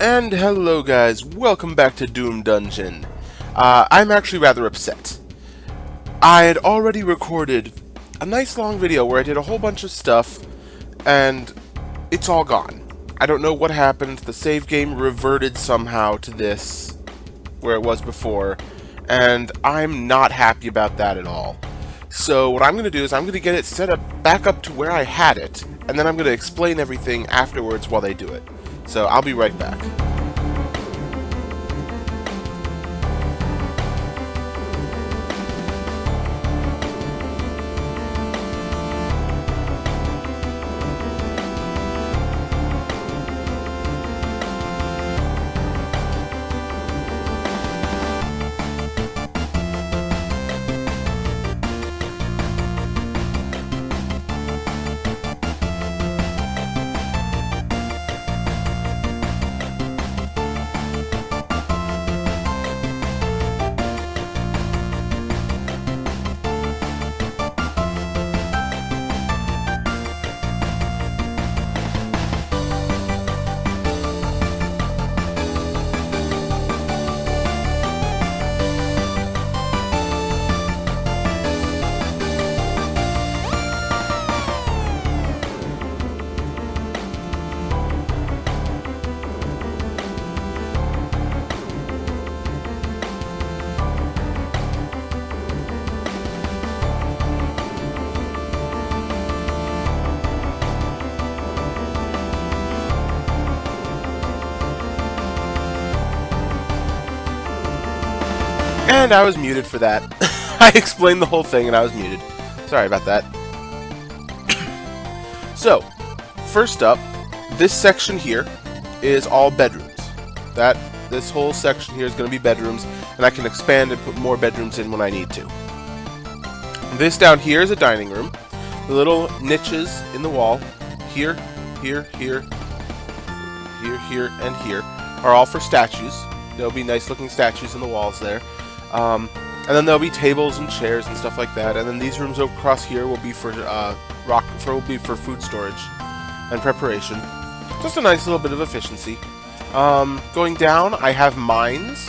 And hello guys, welcome back to Doom Dungeon. I'm actually rather upset. I had already recorded a nice long video where I did a whole bunch of stuff, and it's all gone. I don't know what happened, the save game reverted somehow to this, where it was before, and I'm not happy about that at all. So what I'm going to do is I'm going to get it set up back up to where I had it, and then I'm going to explain everything afterwards while they do it. So I'll be right back. And I was muted for that. I explained the whole thing and I was muted. Sorry about that. So, first up, this section here is all bedrooms. This whole section here is going to be bedrooms, and I can expand and put more bedrooms in when I need to. This down here is a dining room. The little niches in the wall, here, here, here, here, here, and here, are all for statues. There'll be nice looking statues in the walls there. And then there'll be tables and chairs and stuff like that. And then these rooms over across here will be for for food storage and preparation. Just a nice little bit of efficiency. Going down, I have mines.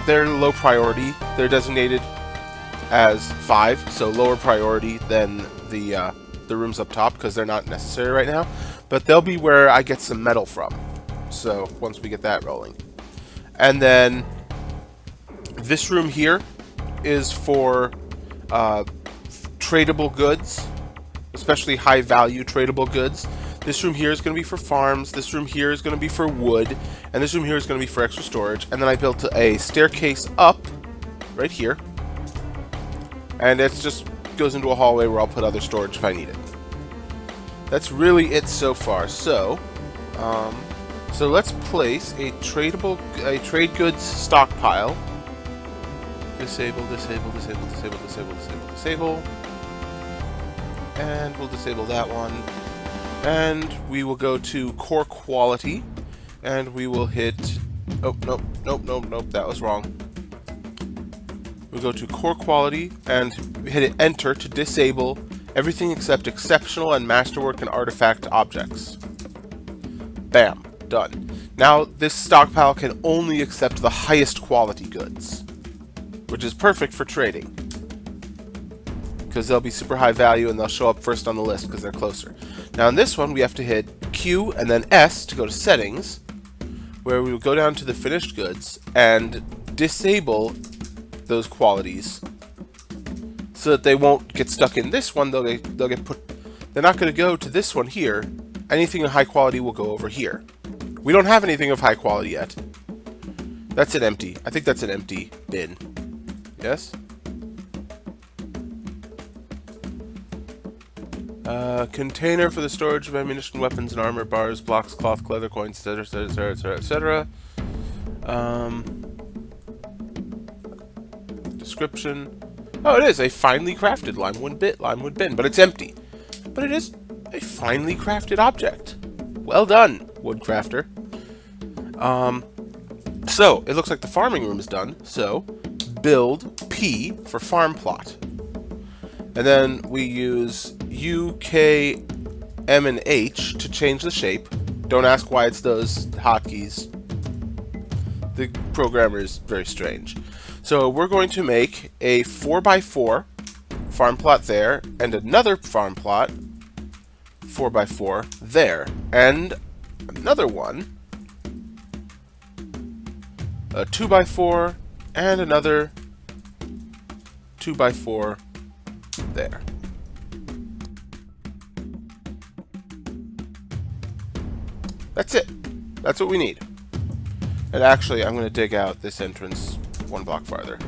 They're low priority. They're designated as 5, so lower priority than the rooms up top because they're not necessary right now. But they'll be where I get some metal from. So once we get that rolling, and then this room here is for tradable goods, especially high-value tradable goods. This room here is going to be for farms, this room here is going to be for wood, and this room here is going to be for extra storage. And then I built a staircase up right here, and it just goes into a hallway where I'll put other storage if I need it. That's really it so far. So let's place a trade goods stockpile. Disable, disable, disable, disable, disable, disable, disable. And we'll disable that one. And we will go to core quality. And we will hit... Oh, nope, nope, nope, nope, that was wrong. We'll go to core quality and hit enter to disable everything except exceptional and masterwork and artifact objects. Bam, done. Now this stockpile can only accept the highest quality goods, which is perfect for trading, because they'll be super high value and they'll show up first on the list because they're closer. Now in this one we have to hit Q and then S to go to settings, where we will go down to the finished goods and disable those qualities so that they won't get stuck in this one. They'll get put. They're not going to go to this one here. Anything of high quality will go over here. We don't have anything of high quality yet. That's an empty. I think that's an empty bin. Yes? Container for the storage of ammunition, weapons, and armor, bars, blocks, cloth, leather, coins, etc., etc., etc., etc. Description. Oh, it is a finely crafted limewood bin, but it's empty. But it is a finely crafted object. Well done, woodcrafter. So, it looks like the farming room is done, so build P for farm plot. And then we use U, K, M, and H to change the shape. Don't ask why it's those hotkeys. The programmer is very strange. So we're going to make a 4x4 farm plot there, and another farm plot 4x4 there, and another one, a 2x4, and another 2x4 there. That's it. That's what we need. And actually, I'm going to dig out this entrance one block farther.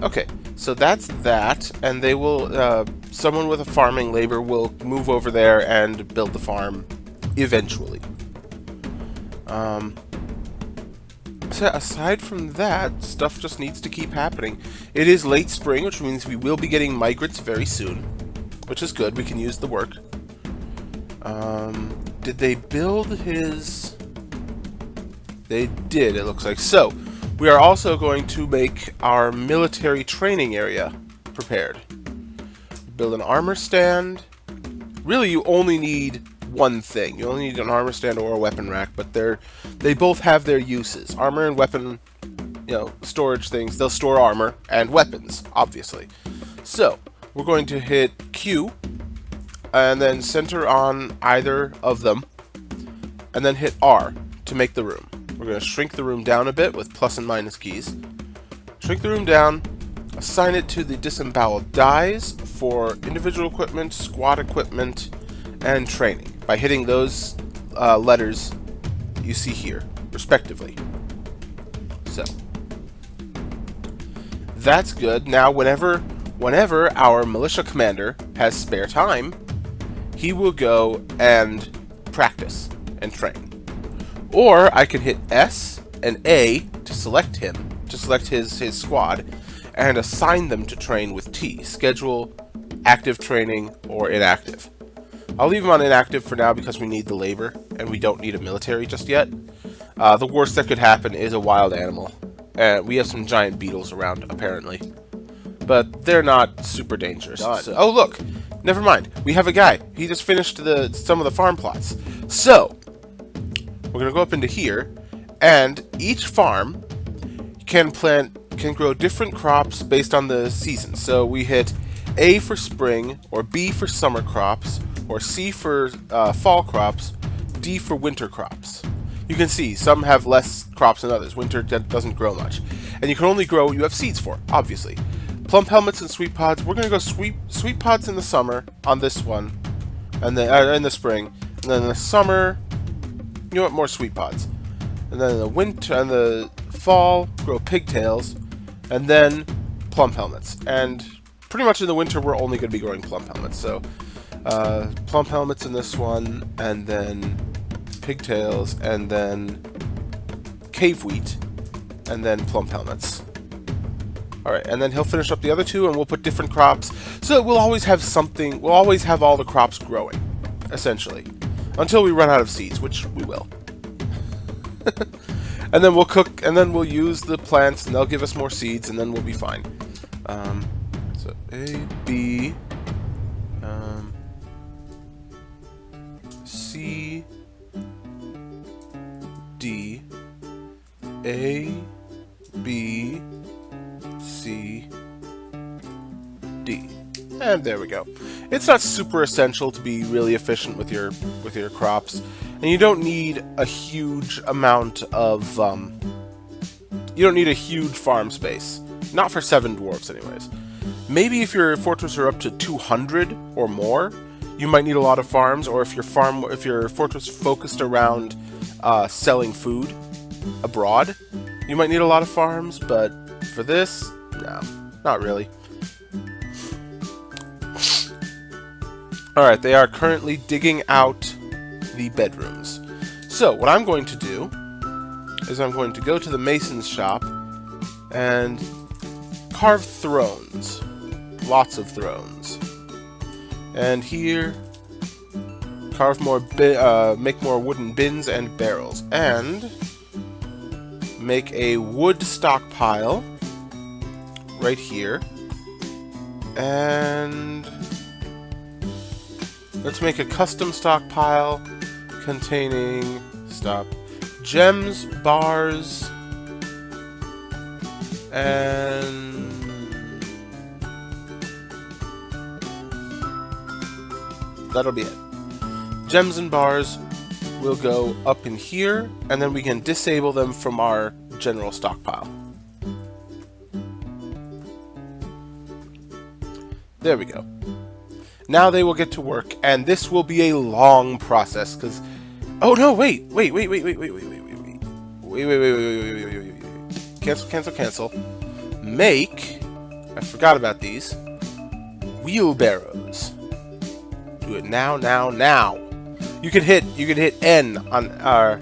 Okay, so that's that, and they will, someone with a farming labor will move over there and build the farm eventually. So aside from that, stuff just needs to keep happening. It is late spring, which means we will be getting migrants very soon, which is good. We can use the work. Did they build his... They did, it looks like. So, we are also going to make our military training area prepared. Build an armor stand. Really, you only need one thing. You only need an armor stand or a weapon rack, but they both have their uses. Armor and weapon, storage things. They'll store armor and weapons, obviously. So, we're going to hit Q, and then center on either of them, and then hit R to make the room. We're going to shrink the room down a bit with plus and minus keys. Shrink the room down, assign it to the disemboweled dies for individual equipment, squad equipment, and training by hitting those letters you see here, respectively. So, that's good. Now, whenever our militia commander has spare time, he will go and practice and train. Or I can hit S and A to select him, to select his squad, and assign them to train with T. Schedule, active training, or inactive. I'll leave him on inactive for now because we need the labor, and we don't need a military just yet. The worst that could happen is a wild animal. We have some giant beetles around, apparently. But they're not super dangerous. So, oh, look! Never mind. We have a guy. He just finished some of the farm plots. So, we're going to go up into here, and each farm can grow different crops based on the season. So we hit A for spring, or B for summer crops, or C for fall crops, D for winter crops. You can see some have less crops than others. Winter doesn't grow much. And you can only grow what you have seeds for, obviously. Plum helmets and sweet pods. We're going to go sweet pods in the summer on this one, and then in the spring. And then in the summer, you want more sweet pods. And then in the winter and the fall, grow pigtails, and then plum helmets. And pretty much in the winter, we're only going to be growing plum helmets. So plum helmets in this one, and then pigtails, and then cave wheat, and then plum helmets. Alright, and then he'll finish up the other two, and we'll put different crops. So we'll always have something, we'll always have all the crops growing, essentially. Until we run out of seeds, which we will. And then we'll cook, and then we'll use the plants, and they'll give us more seeds, and then we'll be fine. So A, B, C, D, A, B, C, D. And there we go. It's not super essential to be really efficient with your crops, and you don't need a huge amount of you don't need a huge farm space. Not for 7 dwarves, anyways. Maybe if your fortress are up to 200 or more, you might need a lot of farms. Or if your fortress focused around selling food abroad, you might need a lot of farms. But for this, no, not really. Alright, they are currently digging out the bedrooms. So, what I'm going to do is I'm going to go to the mason's shop and carve thrones. Lots of thrones. And here, carve more, make more wooden bins and barrels. And make a wood stockpile right here. And let's make a custom stockpile, containing, stop, gems, bars, and that'll be it. Gems and bars will go up in here, and then we can disable them from our general stockpile. There we go. Now they will get to work, and this will be a long process, because... Oh, no, wait. Cancel. Make... I forgot about these. Wheelbarrows. Do it now. You can hit N on our...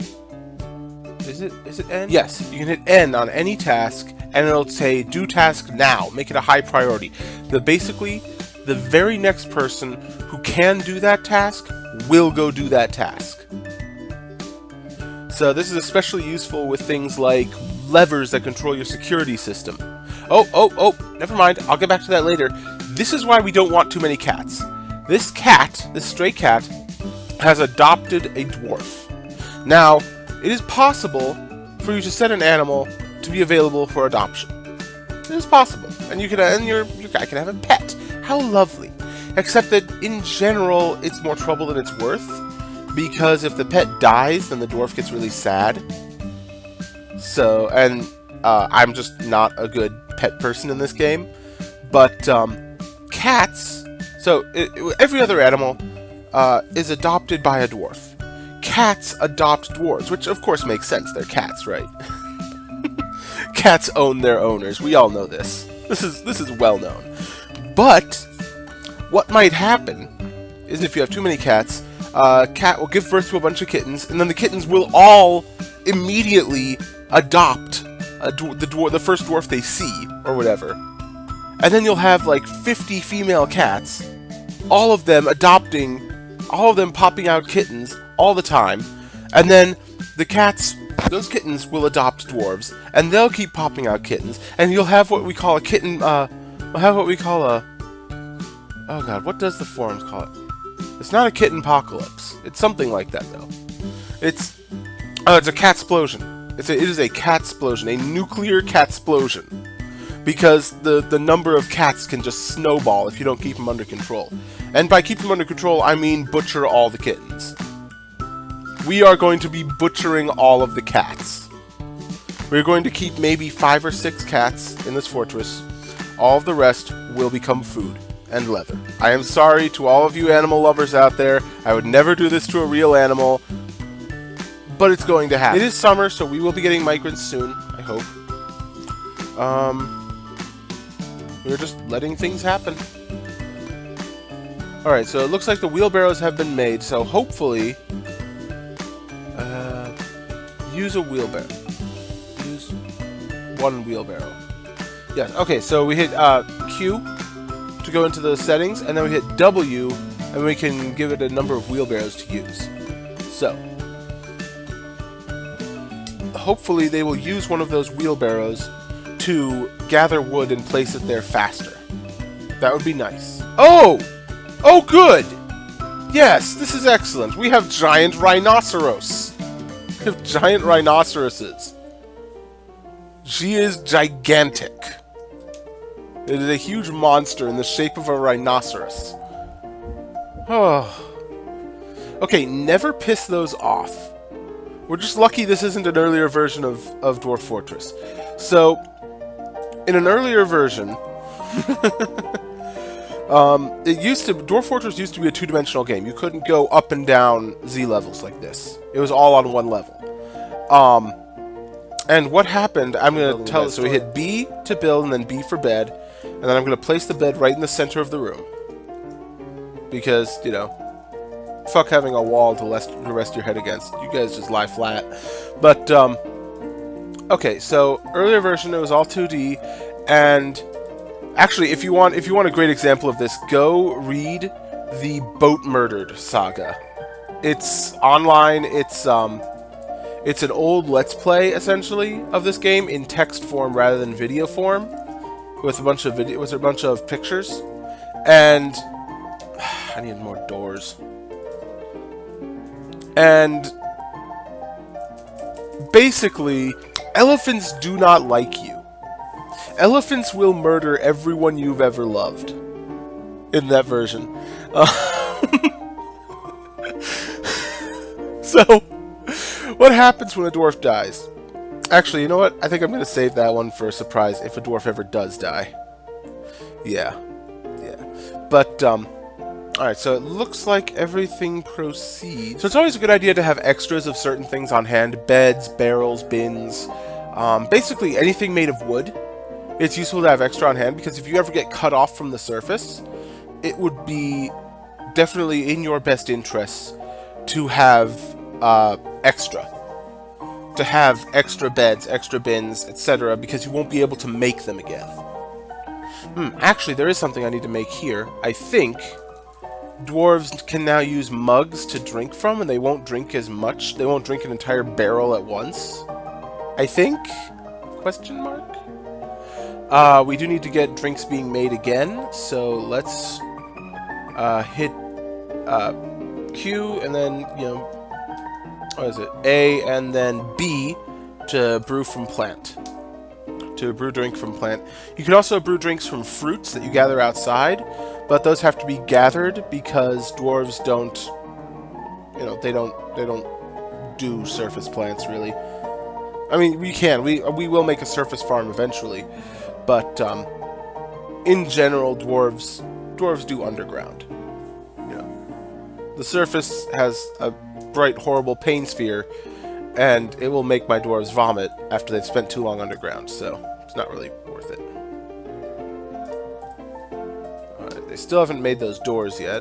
Is it N? Yes, you can hit N on any task, and it'll say, do task now. Make it a high priority. Basically, the very next person who can do that task will go do that task. So this is especially useful with things like levers that control your security system. Oh, never mind. I'll get back to that later. This is why we don't want too many cats. This stray cat, has adopted a dwarf. Now, it is possible for you to set an animal to be available for adoption. It is possible. And you can, and your guy can have a pet. How lovely. Except that, in general, it's more trouble than it's worth. Because if the pet dies, then the dwarf gets really sad. So, and I'm just not a good pet person in this game. But cats... So, every other animal is adopted by a dwarf. Cats adopt dwarves, which of course makes sense. They're cats, right? Cats own their owners. We all know this. This is well known. But what might happen is if you have too many cats, cat will give birth to a bunch of kittens, and then the kittens will all immediately adopt the first dwarf they see, or whatever. And then you'll have like 50 female cats, all of them popping out kittens all the time, and then those kittens will adopt dwarves, and they'll keep popping out kittens, and you'll have what we call a kitten, oh god, what does the forums call it? It's not a kitten apocalypse. It's something like that, though. It's a catsplosion. It is a catsplosion, a nuclear catsplosion. Because the number of cats can just snowball if you don't keep them under control. And by keep them under control, I mean butcher all the kittens. We are going to be butchering all of the cats. We're going to keep maybe 5 or 6 cats in this fortress. All of the rest will become food and leather. I am sorry to all of you animal lovers out there. I would never do this to a real animal. But it's going to happen. It is summer, so we will be getting migrants soon, I hope. We're just letting things happen. Alright, so it looks like the wheelbarrows have been made, so hopefully... use a wheelbarrow. Use one wheelbarrow. Yes, okay, so we hit Q to go into the settings, and then we hit W, and we can give it a number of wheelbarrows to use. So... hopefully they will use one of those wheelbarrows to gather wood and place it there faster. That would be nice. Oh! Oh, good! Yes, this is excellent. We have giant rhinoceros. We have giant rhinoceroses. She is gigantic. It is a huge monster in the shape of a rhinoceros. Oh. Okay, never piss those off. We're just lucky this isn't an earlier version of Dwarf Fortress. So, in an earlier version, Dwarf Fortress used to be a two-dimensional game. You couldn't go up and down Z levels like this. It was all on one level. And what happened, I'm going to tell you. So we hit B to build, and then B for bed, and then I'm going to place the bed right in the center of the room. Because, you know, fuck having a wall to rest your head against. You guys just lie flat. But, okay, so earlier version it was all 2D, and actually, if you want a great example of this, go read the Boat Murdered saga. It's online. It's an old Let's Play essentially of this game in text form rather than video form, with a bunch of pictures, and I need more doors. And basically, elephants do not like you. Elephants will murder everyone you've ever loved in that version. So, what happens when a dwarf dies? Actually, you know what? I think I'm going to save that one for a surprise if a dwarf ever does die. Yeah. But, alright, so it looks like everything proceeds. So it's always a good idea to have extras of certain things on hand. Beds, barrels, bins, basically anything made of wood. It's useful to have extra on hand, because if you ever get cut off from the surface, it would be definitely in your best interests to have extra. To have extra beds, extra bins, etc., because you won't be able to make them again. Actually, there is something I need to make here. I think dwarves can now use mugs to drink from, and they won't drink as much. They won't drink an entire barrel at once. I think? Question mark? We do need to get drinks being made again, so let's hit Q, and then, you know, what is it? A, and then B to brew from plant. To brew drink from plant. You can also brew drinks from fruits that you gather outside, but those have to be gathered because dwarves don't, you know, they don't do surface plants really. I mean, we can. We will make a surface farm eventually, but in general, dwarves do underground. You know, the surface has a bright, horrible pain sphere, and it will make my dwarves vomit after they've spent too long underground, so it's not really worth it. Alright, they still haven't made those doors yet.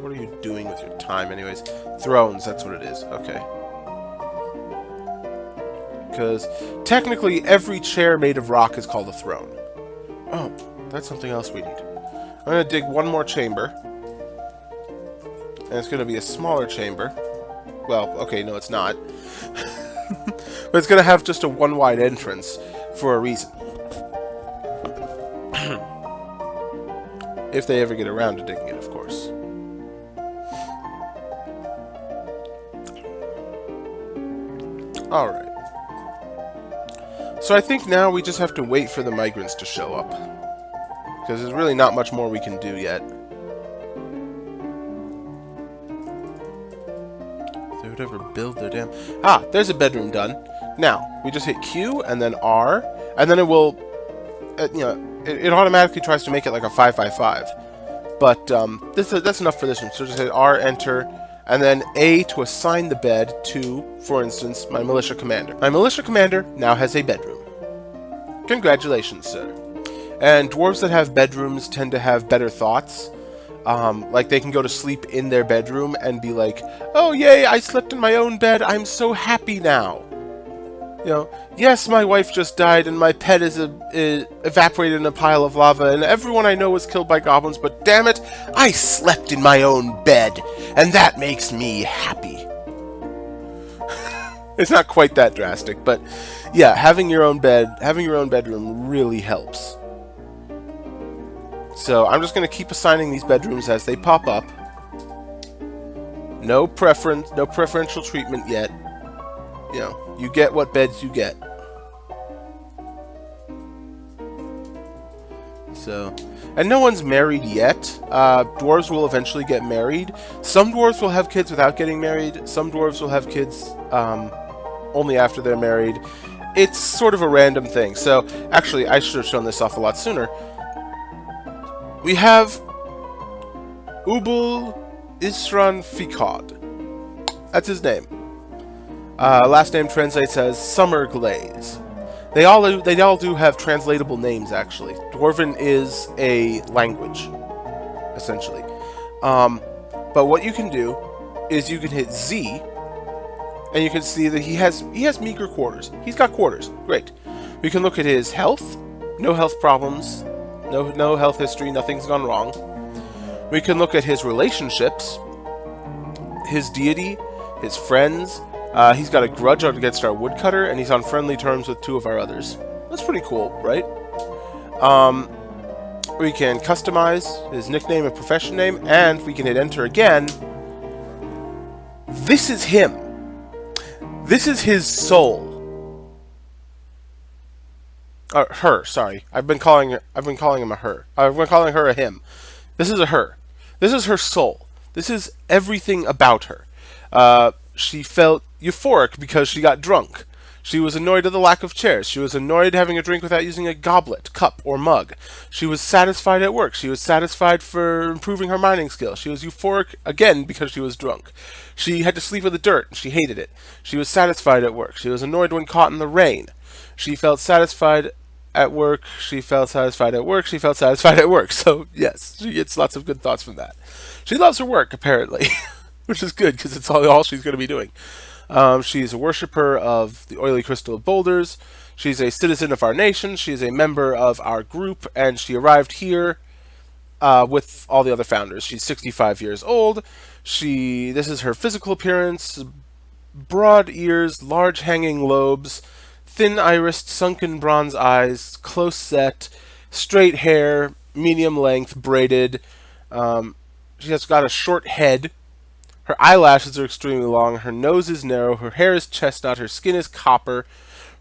What are you doing with your time, anyways? Thrones, that's what it is. Okay. Because technically every chair made of rock is called a throne. Oh, that's something else we need. I'm going to dig one more chamber. And it's going to be a smaller chamber. Well, okay, no, it's not. But it's going to have just a one-wide entrance for a reason. If they ever get around to digging it, of course. Alright. So I think now we just have to wait for the migrants to show up. Because there's really not much more we can do yet. If they would ever build their damn... Ah, there's a bedroom done. Now, we just hit Q and then R, and then it will... you know, it automatically tries to make it like a 5x5. But that's enough for this one. So just hit R, enter, and then A to assign the bed to, for instance, my militia commander. My militia commander now has a bedroom. Congratulations, sir. And dwarves that have bedrooms tend to have better thoughts. Like, they can go to sleep in their bedroom and be like, oh, yay, I slept in my own bed, I'm so happy now. You know, yes, my wife just died, and my pet is evaporated in a pile of lava, and everyone I know was killed by goblins, but damn it, I slept in my own bed, and that makes me happy. It's not quite that drastic, but yeah, having your own bedroom really helps. So I'm just going to keep assigning these bedrooms as they pop up. No preferential treatment yet. You know, you get what beds you get. So, and no one's married yet. Dwarves will eventually get married. Some dwarves will have kids without getting married. Some dwarves will have kids only after they're married. It's sort of a random thing. So, actually, I should have shown this off a lot sooner. We have Ubul Isran Fikad. That's his name. Last name translates as Summer Glaze. They all do have translatable names, actually. Dwarven is a language, essentially. But what you can do is you can hit Z, and you can see that he has meager quarters. He's got quarters. Great. We can look at his health. No health problems. No health history. Nothing's gone wrong. We can look at his relationships, his deity, his friends. He's got a grudge against our woodcutter, and he's on friendly terms with 2 of our others. That's pretty cool, right? We can customize his nickname and profession name, and we can hit enter again. This is him. This is his soul. Her, sorry. I've been calling him a her. I've been calling her a him. This is a her. This is her soul. This is everything about her. She felt euphoric because she got drunk. She was annoyed at the lack of chairs. She was annoyed having a drink without using a goblet, cup, or mug. She was satisfied at work. She was satisfied for improving her mining skills. She was euphoric again because she was drunk. She had to sleep in the dirt, and she hated it. She was satisfied at work. She was annoyed when caught in the rain. She felt satisfied at work. She felt satisfied at work. She felt satisfied at work. So, yes, she gets lots of good thoughts from that. She loves her work, apparently, which is good because it's all she's going to be doing. She's a worshiper of the oily crystal of boulders. She's a citizen of our nation. She's a member of our group, and she arrived here with all the other founders. She's 65 years old. This is her physical appearance: broad ears, large hanging lobes, thin irised, sunken bronze eyes, close set, straight hair, medium length, braided. She has got a short head. Her eyelashes are extremely long, her nose is narrow, her hair is chestnut, her skin is copper,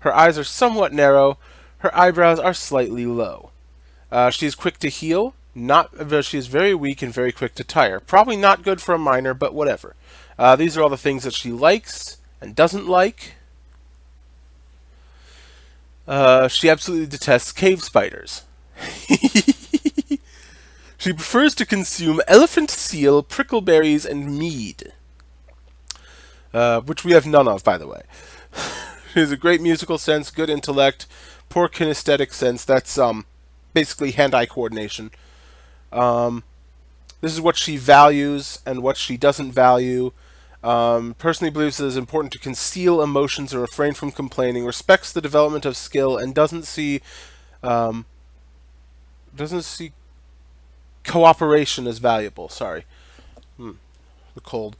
her eyes are somewhat narrow, her eyebrows are slightly low. She is quick to heal, she is very weak and very quick to tire. Probably not good for a miner, but whatever. These are all the things that she likes and doesn't like. She absolutely detests cave spiders. She prefers to consume elephant seal, prickleberries, and mead. Which we have none of, by the way. She has a great musical sense, good intellect, poor kinesthetic sense. That's basically hand-eye coordination. This is what she values and what she doesn't value. Personally believes it is important to conceal emotions and refrain from complaining. Respects the development of skill and doesn't see cooperation as valuable. Sorry, the cold.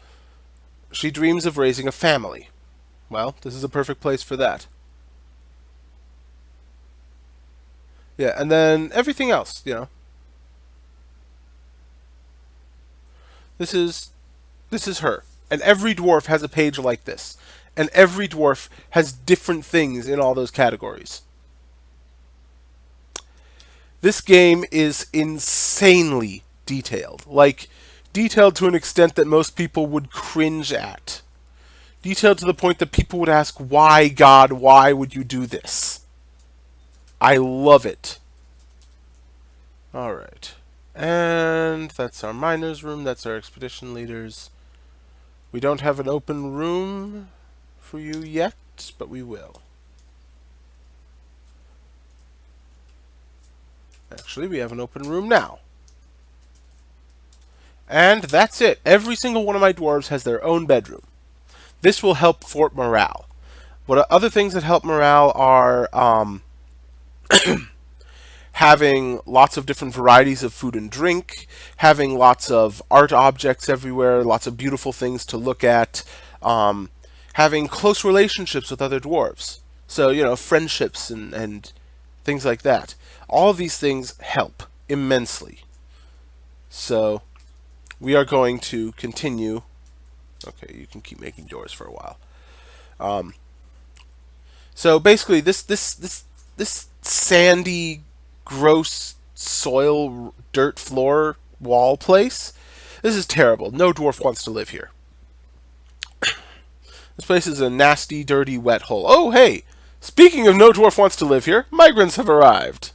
She dreams of raising a family. Well, this is a perfect place for that. Yeah, and then everything else, This is her. And every dwarf has a page like this. And every dwarf has different things in all those categories. This game is insanely detailed. Like, detailed to an extent that most people would cringe at. Detailed to the point that people would ask, why, God, why would you do this? I love it. Alright. And that's our miners' room. That's our expedition leaders. We don't have an open room for you yet, but we will. Actually, we have an open room now. And that's it. Every single one of my dwarves has their own bedroom. This will help fort morale. What other things that help morale are having lots of different varieties of food and drink, having lots of art objects everywhere, lots of beautiful things to look at, having close relationships with other dwarves. So, friendships and things like that. All of these things help immensely. So, we are going to continue. Okay, you can keep making doors for a while. So basically, this sandy, gross soil, dirt floor wall place. This is terrible. No dwarf wants to live here. This place is a nasty, dirty, wet hole. Oh, hey! Speaking of no dwarf wants to live here, migrants have arrived.